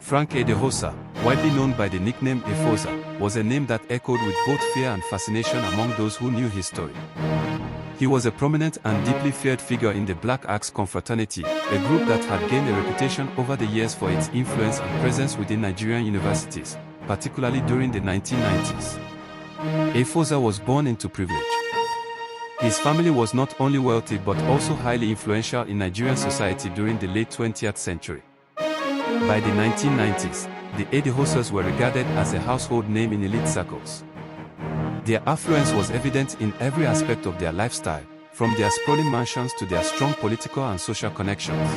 Frank Edehosa, widely known by the nickname Efosa, was a name that echoed with both fear and fascination among those who knew his story. He was a prominent and deeply feared figure in the Black Axe confraternity, a group that had gained a reputation over the years for its influence and presence within Nigerian universities, particularly during the 1990s. Efosa was born into privilege. His family was not only wealthy but also highly influential in Nigerian society during the late 20th century. By the 1990s, the Edehosas were regarded as a household name in elite circles. Their affluence was evident in every aspect of their lifestyle, from their sprawling mansions to their strong political and social connections.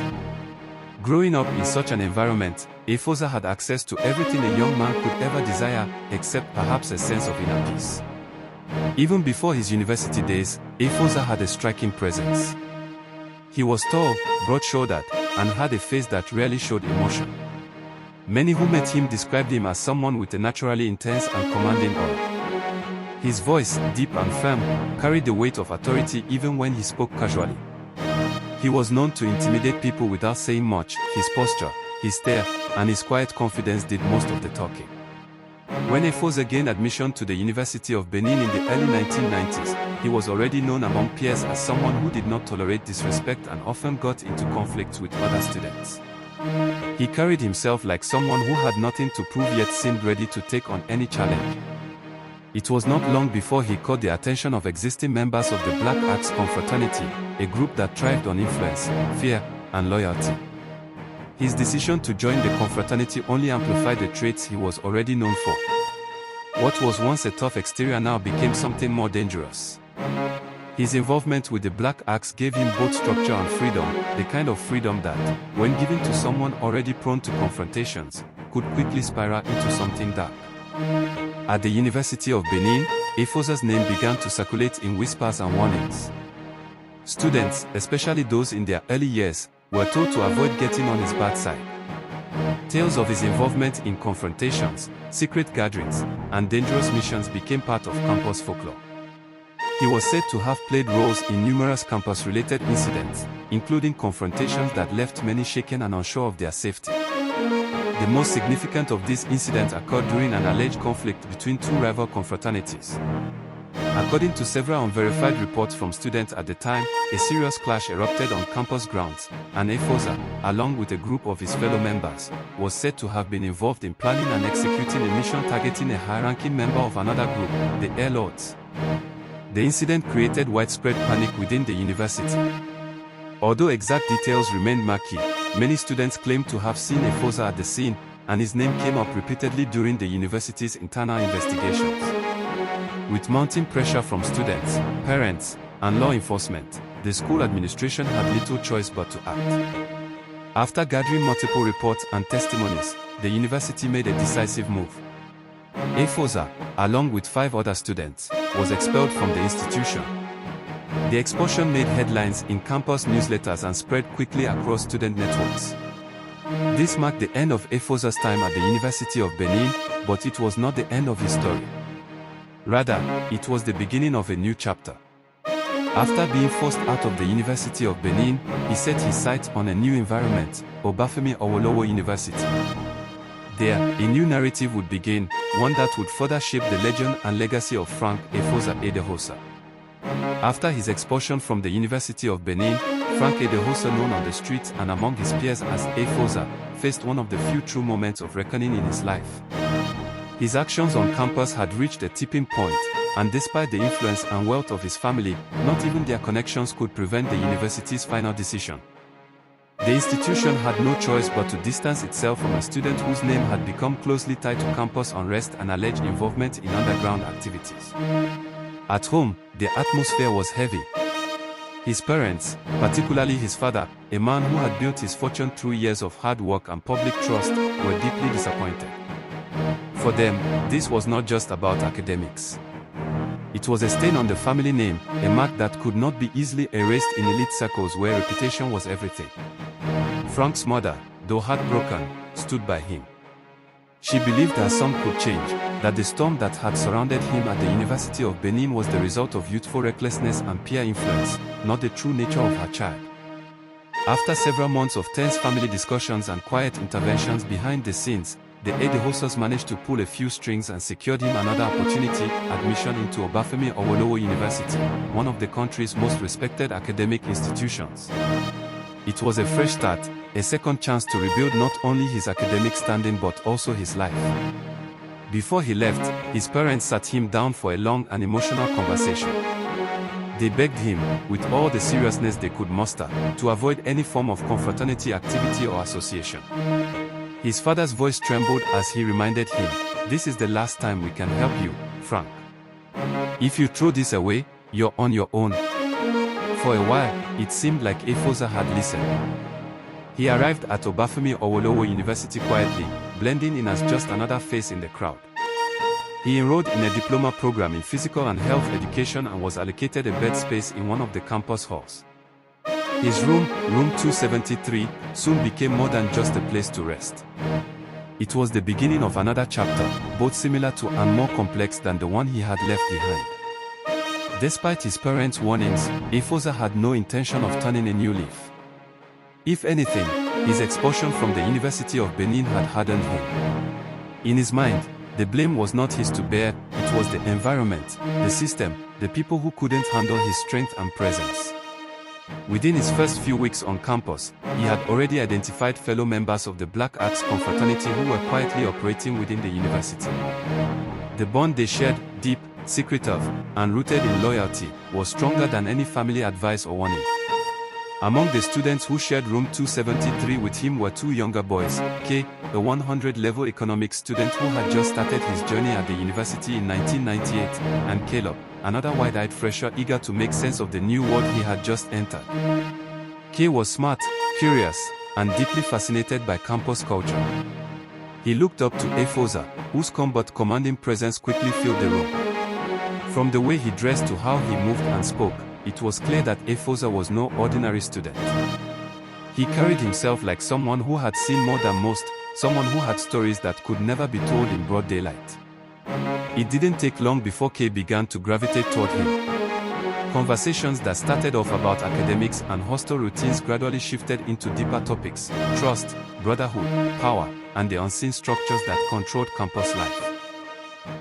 Growing up in such an environment, Efosa had access to everything a young man could ever desire, except perhaps a sense of inner peace. Even before his university days, Efosa had a striking presence. He was tall, broad-shouldered, and had a face that rarely showed emotion. Many who met him described him as someone with a naturally intense and commanding aura. His voice, deep and firm, carried the weight of authority even when he spoke casually. He was known to intimidate people without saying much. His posture, his stare, and his quiet confidence did most of the talking. When Efosa gained admission to the University of Benin in the early 1990s, he was already known among peers as someone who did not tolerate disrespect and often got into conflicts with other students. He carried himself like someone who had nothing to prove yet seemed ready to take on any challenge. It was not long before he caught the attention of existing members of the Black Axe confraternity, a group that thrived on influence, fear, and loyalty. His decision to join the confraternity only amplified the traits he was already known for. What was once a tough exterior now became something more dangerous. His involvement with the Black Axe gave him both structure and freedom, the kind of freedom that, when given to someone already prone to confrontations, could quickly spiral into something dark. At the University of Benin, Efosa's name began to circulate in whispers and warnings. Students, especially those in their early years, were told to avoid getting on his bad side. Tales of his involvement in confrontations, secret gatherings, and dangerous missions became part of campus folklore. He was said to have played roles in numerous campus-related incidents, including confrontations that left many shaken and unsure of their safety. The most significant of these incidents occurred during an alleged conflict between two rival confraternities. According to several unverified reports from students at the time, a serious clash erupted on campus grounds, and Efosa, along with a group of his fellow members, was said to have been involved in planning and executing a mission targeting a high-ranking member of another group, the Air Lords. The incident created widespread panic within the university. Although exact details remained murky, many students claimed to have seen Efosa at the scene, and his name came up repeatedly during the university's internal investigations. With mounting pressure from students, parents, and law enforcement, the school administration had little choice but to act. After gathering multiple reports and testimonies, the university made a decisive move. Efosa, along with 5 other students, was expelled from the institution. The expulsion made headlines in campus newsletters and spread quickly across student networks. This marked the end of Efosa's time at the University of Benin, but it was not the end of his story. Rather, it was the beginning of a new chapter. After being forced out of the University of Benin, he set his sights on a new environment, Obafemi Awolowo University. There, a new narrative would begin, one that would further shape the legend and legacy of Frank Efosa Edehosa. After his expulsion from the University of Benin, Frank Edehosa, known on the streets and among his peers as Efosa, faced one of the few true moments of reckoning in his life. His actions on campus had reached a tipping point, and despite the influence and wealth of his family, not even their connections could prevent the university's final decision. The institution had no choice but to distance itself from a student whose name had become closely tied to campus unrest and alleged involvement in underground activities. At home, the atmosphere was heavy. His parents, particularly his father, a man who had built his fortune through years of hard work and public trust, were deeply disappointed. For them, this was not just about academics. It was a stain on the family name, a mark that could not be easily erased in elite circles where reputation was everything. Frank's mother, though heartbroken, stood by him. She believed her son could change, that the storm that had surrounded him at the University of Benin was the result of youthful recklessness and peer influence, not the true nature of her child. After several months of tense family discussions and quiet interventions behind the scenes, the Efosa managed to pull a few strings and secured him another opportunity, admission into Obafemi Awolowo University, one of the country's most respected academic institutions. It was a fresh start, a second chance to rebuild not only his academic standing but also his life. Before he left, his parents sat him down for a long and emotional conversation. They begged him, with all the seriousness they could muster, to avoid any form of confraternity activity or association. His father's voice trembled as he reminded him, "This is the last time we can help you, Frank. If you throw this away, you're on your own." For a while, it seemed like Efosa had listened. He arrived at Obafemi Awolowo University quietly, blending in as just another face in the crowd. He enrolled in a diploma program in physical and health education and was allocated a bed space in one of the campus halls. His room 273, soon became more than just a place to rest. It was the beginning of another chapter, both similar to and more complex than the one he had left behind. Despite his parents' warnings, Efosa had no intention of turning a new leaf. If anything, his expulsion from the University of Benin had hardened him. In his mind, the blame was not his to bear, it was the environment, the system, the people who couldn't handle his strength and presence. Within his first few weeks on campus, he had already identified fellow members of the Black Axe confraternity who were quietly operating within the university. The bond they shared, deep, secretive, and rooted in loyalty, was stronger than any family advice or warning. Among the students who shared room 273 with him were two younger boys, K, a 100-level economics student who had just started his journey at the university in 1998, and Caleb, another wide-eyed fresher eager to make sense of the new world he had just entered. K was smart, curious, and deeply fascinated by campus culture. He looked up to Efosa, whose calm but commanding presence quickly filled the room. From the way he dressed to how he moved and spoke, it was clear that Efosa was no ordinary student. He carried himself like someone who had seen more than most, someone who had stories that could never be told in broad daylight. It didn't take long before Kay began to gravitate toward him. Conversations that started off about academics and hostel routines gradually shifted into deeper topics: trust, brotherhood, power, and the unseen structures that controlled campus life.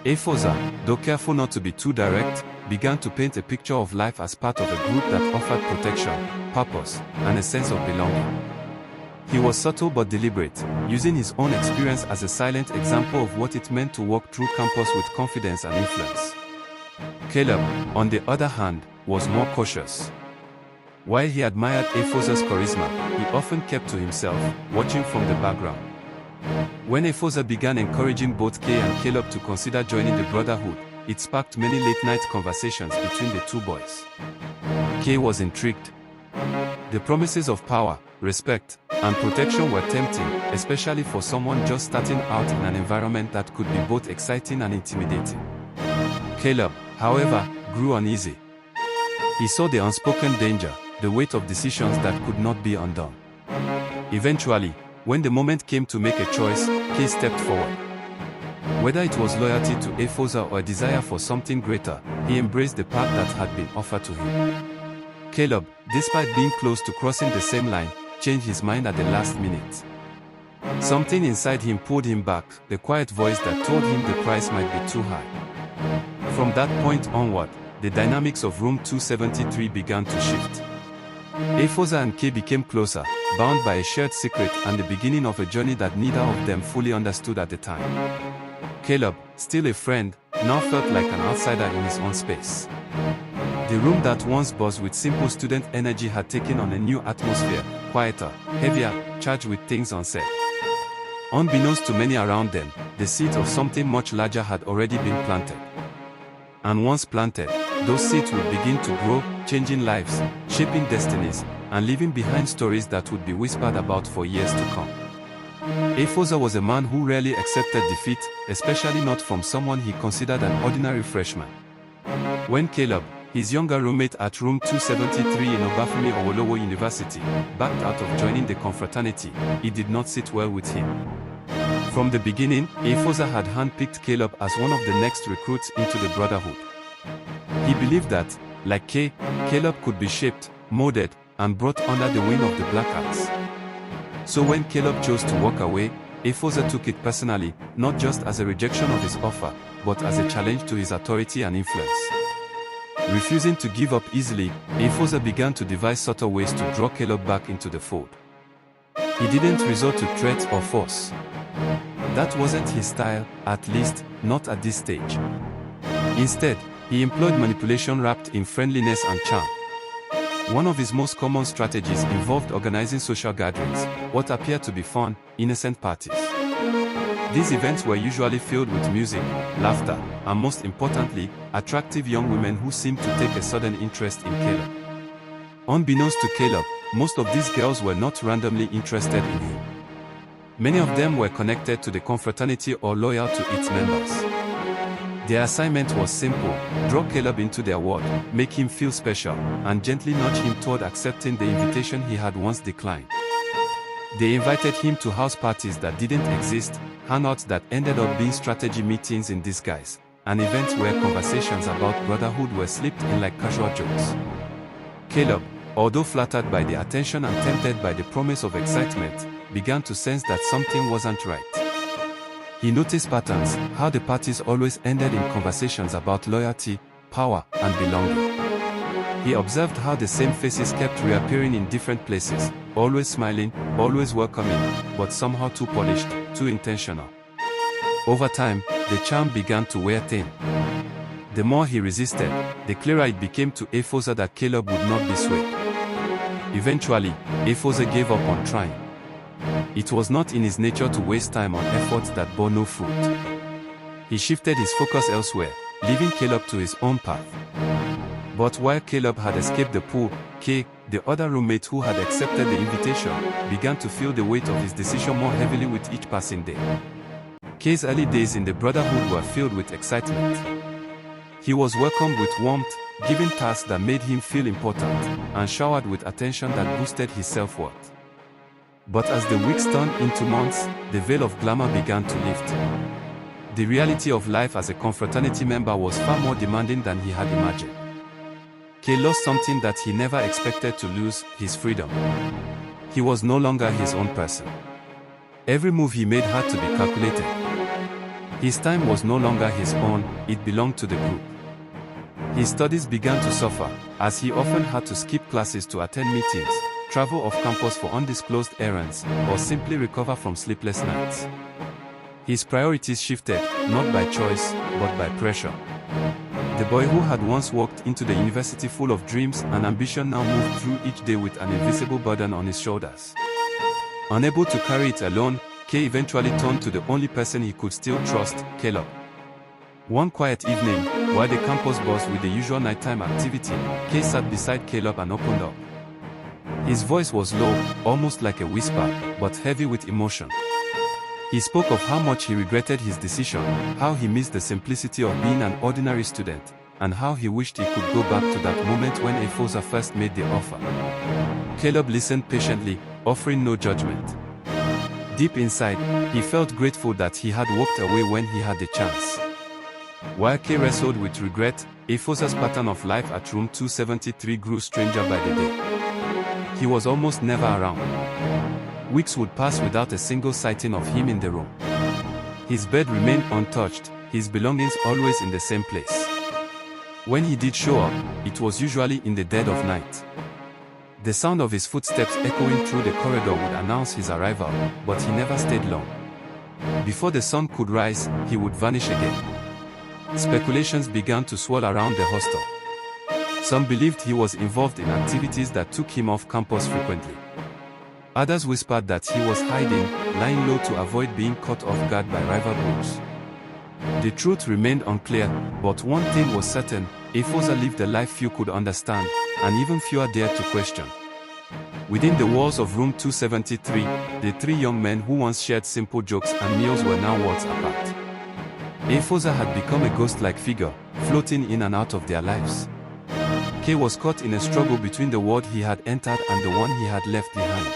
Efosa, though careful not to be too direct, began to paint a picture of life as part of a group that offered protection, purpose, and a sense of belonging. He was subtle but deliberate, using his own experience as a silent example of what it meant to walk through campus with confidence and influence. Caleb, on the other hand, was more cautious. While he admired Efosa's charisma, he often kept to himself, watching from the background. When Efosa began encouraging both Kay and Caleb to consider joining the Brotherhood, it sparked many late-night conversations between the two boys. Kay was intrigued. The promises of power, respect, and protection were tempting, especially for someone just starting out in an environment that could be both exciting and intimidating. Caleb, however, grew uneasy. He saw the unspoken danger, the weight of decisions that could not be undone. Eventually, when the moment came to make a choice, Kay stepped forward. Whether it was loyalty to Efosa or a desire for something greater, he embraced the path that had been offered to him. Caleb, despite being close to crossing the same line, changed his mind at the last minute. Something inside him pulled him back, the quiet voice that told him the price might be too high. From that point onward, the dynamics of room 273 began to shift. Efosa and Kay became closer, bound by a shared secret and the beginning of a journey that neither of them fully understood at the time. Caleb, still a friend, now felt like an outsider in his own space. The room that once buzzed with simple student energy had taken on a new atmosphere, quieter, heavier, charged with things unsaid. Unbeknownst to many around them, the seeds of something much larger had already been planted. And once planted, those seeds would begin to grow, changing lives, shaping destinies, and leaving behind stories that would be whispered about for years to come. Efosa was a man who rarely accepted defeat, especially not from someone he considered an ordinary freshman. When Caleb, his younger roommate at room 273 in Obafemi Awolowo University, backed out of joining the confraternity, it did not sit well with him. From the beginning, Efosa had handpicked Caleb as one of the next recruits into the Brotherhood. He believed that, like Kay, Caleb could be shaped, molded, and brought under the wing of the Black Axe. So when Caleb chose to walk away, Efosa took it personally, not just as a rejection of his offer, but as a challenge to his authority and influence. Refusing to give up easily, Efosa began to devise subtle ways to draw Caleb back into the fold. He didn't resort to threats or force. That wasn't his style, at least, not at this stage. Instead, he employed manipulation wrapped in friendliness and charm. One of his most common strategies involved organizing social gatherings, what appeared to be fun, innocent parties. These events were usually filled with music, laughter, and most importantly, attractive young women who seemed to take a sudden interest in Caleb. Unbeknownst to Caleb, most of these girls were not randomly interested in him. Many of them were connected to the confraternity or loyal to its members. Their assignment was simple: draw Caleb into their world, make him feel special, and gently nudge him toward accepting the invitation he had once declined. They invited him to house parties that didn't exist, hangouts that ended up being strategy meetings in disguise, and events where conversations about brotherhood were slipped in like casual jokes. Caleb, although flattered by the attention and tempted by the promise of excitement, began to sense that something wasn't right. He noticed patterns, how the parties always ended in conversations about loyalty, power, and belonging. He observed how the same faces kept reappearing in different places, always smiling, always welcoming, but somehow too polished, too intentional. Over time, the charm began to wear thin. The more he resisted, the clearer it became to Efosa that Caleb would not be swayed. Eventually, Efosa gave up on trying. It was not in his nature to waste time on efforts that bore no fruit. He shifted his focus elsewhere, leaving Caleb to his own path. But while Caleb had escaped the pool, Kay, the other roommate who had accepted the invitation, began to feel the weight of his decision more heavily with each passing day. Kay's early days in the brotherhood were filled with excitement. He was welcomed with warmth, given tasks that made him feel important, and showered with attention that boosted his self-worth. But as the weeks turned into months, the veil of glamour began to lift. The reality of life as a confraternity member was far more demanding than he had imagined. Kay lost something that he never expected to lose: his freedom. He was no longer his own person. Every move he made had to be calculated. His time was no longer his own, it belonged to the group. His studies began to suffer, as he often had to skip classes to attend meetings, travel off campus for undisclosed errands, or simply recover from sleepless nights. His priorities shifted, not by choice, but by pressure. The boy who had once walked into the university full of dreams and ambition now moved through each day with an invisible burden on his shoulders. Unable to carry it alone, Kay eventually turned to the only person he could still trust: Caleb. One quiet evening, while the campus buzzed with the usual nighttime activity, Kay sat beside Caleb and opened up. His voice was low, almost like a whisper, but heavy with emotion. He spoke of how much he regretted his decision, how he missed the simplicity of being an ordinary student, and how he wished he could go back to that moment when Efosa first made the offer. Caleb listened patiently, offering no judgment. Deep inside, he felt grateful that he had walked away when he had the chance. While Kay wrestled with regret, Efosa's pattern of life at room 273 grew stranger by the day. He was almost never around. Weeks would pass without a single sighting of him in the room. His bed remained untouched, his belongings always in the same place. When he did show up, it was usually in the dead of night. The sound of his footsteps echoing through the corridor would announce his arrival, but he never stayed long. Before the sun could rise, he would vanish again. Speculations began to swirl around the hostel. Some believed he was involved in activities that took him off campus frequently. Others whispered that he was hiding, lying low to avoid being caught off guard by rival groups. The truth remained unclear, but one thing was certain: Efosa lived a life few could understand, and even fewer dared to question. Within the walls of room 273, the three young men who once shared simple jokes and meals were now worlds apart. Efosa had become a ghost-like figure, floating in and out of their lives. Kay was caught in a struggle between the world he had entered and the one he had left behind.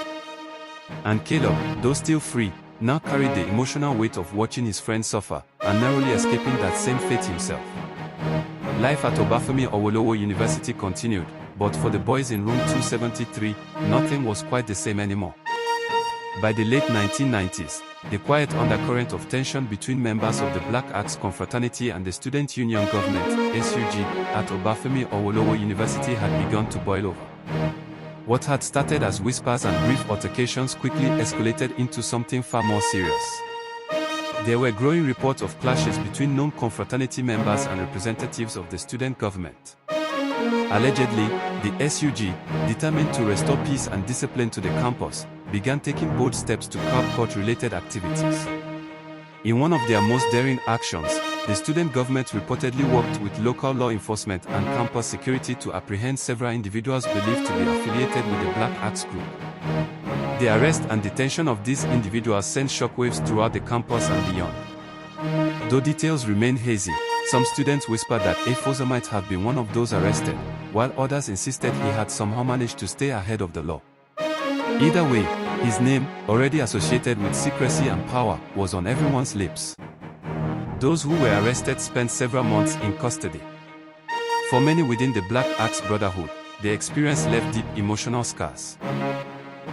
And Caleb, though still free, now carried the emotional weight of watching his friends suffer, and narrowly escaping that same fate himself. Life at Obafemi Awolowo University continued, but for the boys in room 273, nothing was quite the same anymore. By the late 1990s, the quiet undercurrent of tension between members of the Black Axe Confraternity and the Student Union Government (SUG) at Obafemi Awolowo University had begun to boil over. What had started as whispers and brief altercations quickly escalated into something far more serious. There were growing reports of clashes between known confraternity members and representatives of the student government. Allegedly, the SUG, determined to restore peace and discipline to the campus, began taking bold steps to curb court-related activities. In one of their most daring actions, the student government reportedly worked with local law enforcement and campus security to apprehend several individuals believed to be affiliated with the Black Axe group. The arrest and detention of these individuals sent shockwaves throughout the campus and beyond. Though details remain hazy, some students whispered that Efosa might have been one of those arrested, while others insisted he had somehow managed to stay ahead of the law. Either way, his name, already associated with secrecy and power, was on everyone's lips. Those who were arrested spent several months in custody. For many within the Black Axe Brotherhood, the experience left deep emotional scars.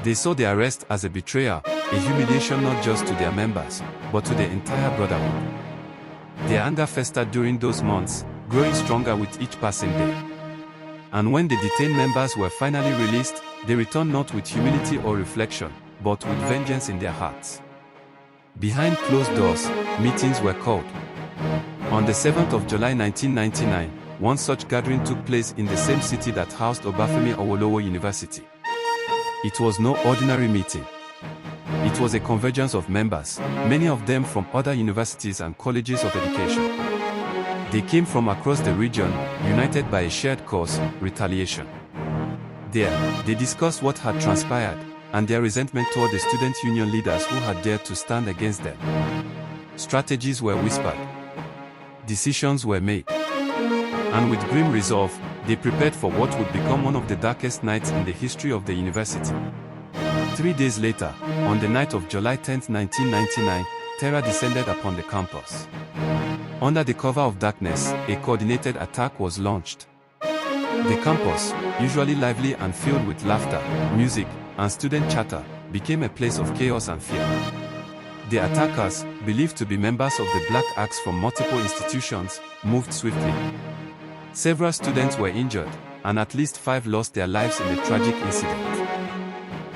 They saw the arrest as a betrayal, a humiliation not just to their members, but to the entire brotherhood. Their anger festered during those months, growing stronger with each passing day. And when the detained members were finally released, they returned not with humility or reflection, but with vengeance in their hearts. Behind closed doors, meetings were called. On the 7th of July 1999, one such gathering took place in the same city that housed Obafemi Awolowo University. It was no ordinary meeting. It was a convergence of members, many of them from other universities and colleges of education. They came from across the region, united by a shared cause, retaliation. There, they discussed what had transpired, and their resentment toward the student union leaders who had dared to stand against them. Strategies were whispered. Decisions were made. And with grim resolve, they prepared for what would become one of the darkest nights in the history of the university. 3 days later, on the night of July 10, 1999, terror descended upon the campus. Under the cover of darkness, a coordinated attack was launched. The campus, usually lively and filled with laughter, music, and student chatter, became a place of chaos and fear. The attackers, believed to be members of the Black Axe from multiple institutions, moved swiftly. Several students were injured, and at least 5 lost their lives in the tragic incident.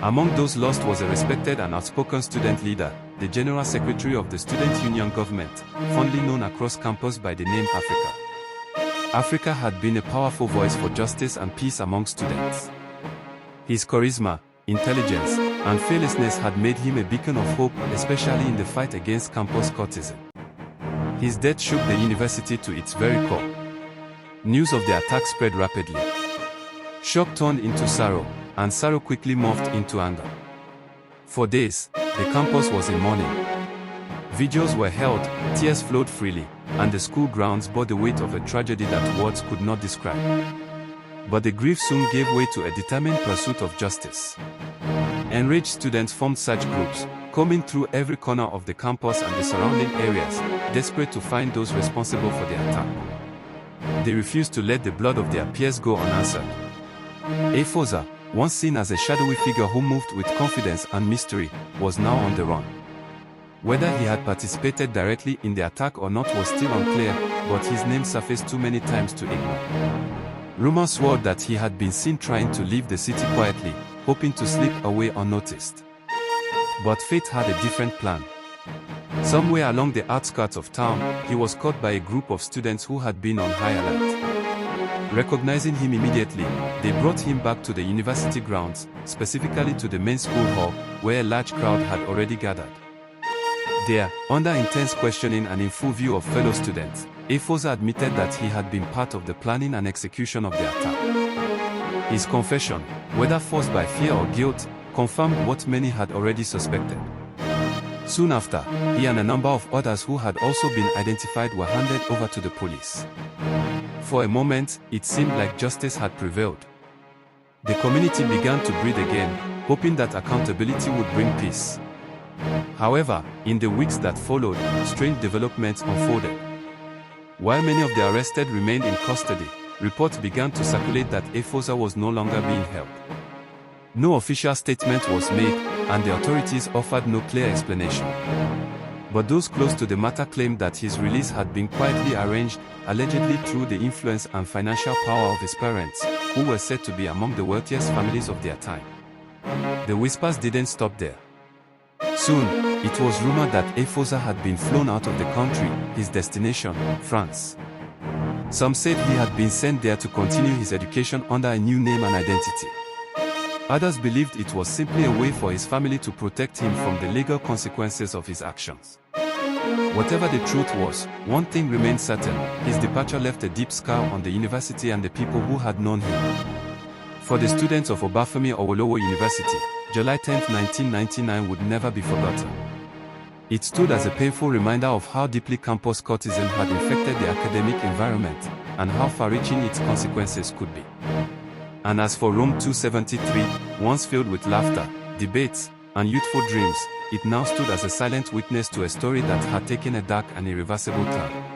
Among those lost was a respected and outspoken student leader, the General Secretary of the Student Union Government, fondly known across campus by the name Africa. Africa had been a powerful voice for justice and peace among students. His charisma, intelligence, and fearlessness had made him a beacon of hope, especially in the fight against campus courtesan. His death shook the university to its very core. News of the attack spread rapidly. Shock turned into sorrow, and sorrow quickly morphed into anger. For days, the campus was in mourning. Vigils were held, tears flowed freely, and the school grounds bore the weight of a tragedy that words could not describe. But the grief soon gave way to a determined pursuit of justice. Enraged students formed search groups, combing through every corner of the campus and the surrounding areas, desperate to find those responsible for the attack. They refused to let the blood of their peers go unanswered. Efosa, once seen as a shadowy figure who moved with confidence and mystery, was now on the run. Whether he had participated directly in the attack or not was still unclear, but his name surfaced too many times to ignore. Rumors swirled that he had been seen trying to leave the city quietly, hoping to slip away unnoticed. But fate had a different plan. Somewhere along the outskirts of town, he was caught by a group of students who had been on high alert. Recognizing him immediately, they brought him back to the university grounds, specifically to the main school hall, where a large crowd had already gathered. There, under intense questioning and in full view of fellow students, Efosa admitted that he had been part of the planning and execution of the attack. His confession, whether forced by fear or guilt, confirmed what many had already suspected. Soon after, he and a number of others who had also been identified were handed over to the police. For a moment, it seemed like justice had prevailed. The community began to breathe again, hoping that accountability would bring peace. However, in the weeks that followed, strange developments unfolded. While many of the arrested remained in custody, reports began to circulate that Efosa was no longer being held. No official statement was made, and the authorities offered no clear explanation. But those close to the matter claimed that his release had been quietly arranged, allegedly through the influence and financial power of his parents, who were said to be among the wealthiest families of their time. The whispers didn't stop there. Soon, it was rumored that Efosa had been flown out of the country, his destination, France. Some said he had been sent there to continue his education under a new name and identity. Others believed it was simply a way for his family to protect him from the legal consequences of his actions. Whatever the truth was, one thing remained certain: his departure left a deep scar on the university and the people who had known him. For the students of Obafemi Awolowo University, July 10, 1999 would never be forgotten. It stood as a painful reminder of how deeply campus courtism had infected the academic environment, and how far-reaching its consequences could be. And as for Room 273, once filled with laughter, debates, and youthful dreams, it now stood as a silent witness to a story that had taken a dark and irreversible turn.